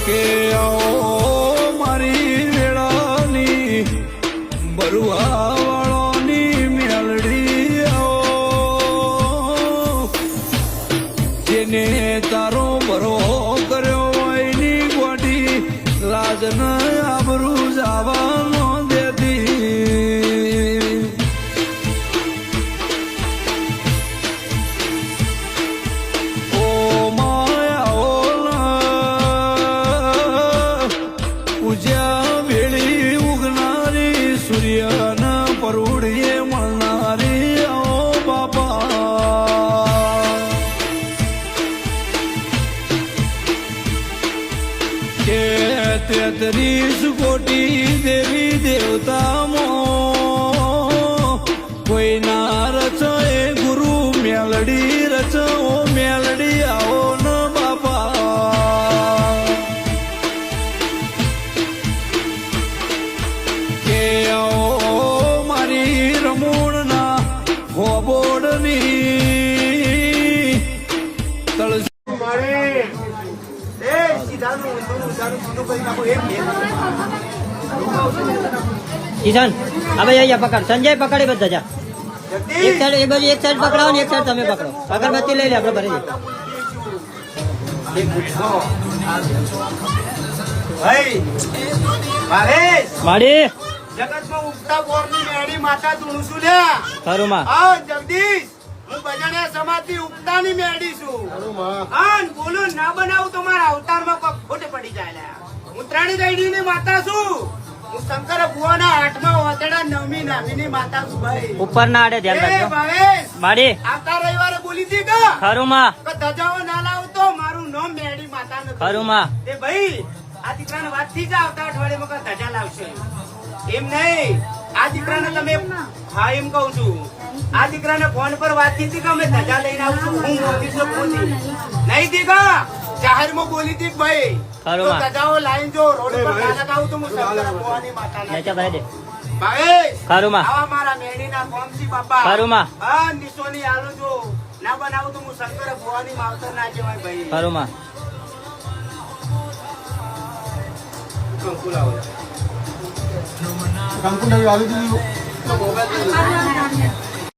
કે આવો મારી વેળાની બરુઆ વાળોની મેલડી આવો જેને તારો બરો કર્યો હોય ની ગોડી લાજ ન આબરૂ જવાનો દેતી ઓ માયા પૂજ્યા વેળી ઉગનારી સૂર્યના પરુડીએ મળનારી ઓ બાપા કે 33 કોટી દેવી દેવતામાં કોઈ ના રચો એ ગુરુ મેલડી રચો મેલડી આવો ન બાપા કે આવો મારી રમૂણના હોબોડની તળસી કિશન હવે અહીંયા પકડ સંજય પકડી બધા જા એક સાઈડ એ બાજુ એક સાઈડ પકડાવો ને એક સાઈડ તમે પકડો અગરબત્તી લઈ લે આપણે ભરી માડી જગતમાં ઉગતા બોરની મેળી માતા તું છું લ્યા ખરું માં આ જગદીશ હું બજાણ્યા સમાજથી ઉગતાની મેળી છું હા બોલું ના બનાવું તો મારા અવતારમાં પગ ખોટે પડી જાય લ્યા હું ત્રણેય દઈડીની માતા છું હું શંકર ભુવાના 8મા વાતડા 9મી નામીની માતા છું ભાઈ ઉપર ના આડે ધ્યાન રાખજો ભાવેશ માડી આવતા રવિવારે બોલી હતી કે ખરું માં ધજાઓ ના લાવ તો મારું નામ મેળી માતા નથી ખરું માં એ ભાઈ આ દીકરાને વાત થી જ આવતા અઠવાડિયામાં ધજા લાવશે એમ નહીં આ દીકરાને તમે હા એમ કઉ છું આ દીકરાને ફોન પર વાત થી કે અમે ધજા લઈને આવું છું હું ઓફિસમાં પહોંચી નહીં દીકરા જાહેરમાં બોલી હતી ભાઈ તો ધજાઓ લાઈન જો રોડ પર નાનક આવું તો હું શંકર ભુવાની માતાના ભાઈ ખરું માં આવા મારા મેડીના કોમસી બાપા ખરું માં હા નિશોની આલો જો ના બનાવું તો હું શંકર ભુવાની માવતર ના કહેવાય ભાઈ ખરું માં કંકુ લાવો કંકુ નહીં આવી દીધું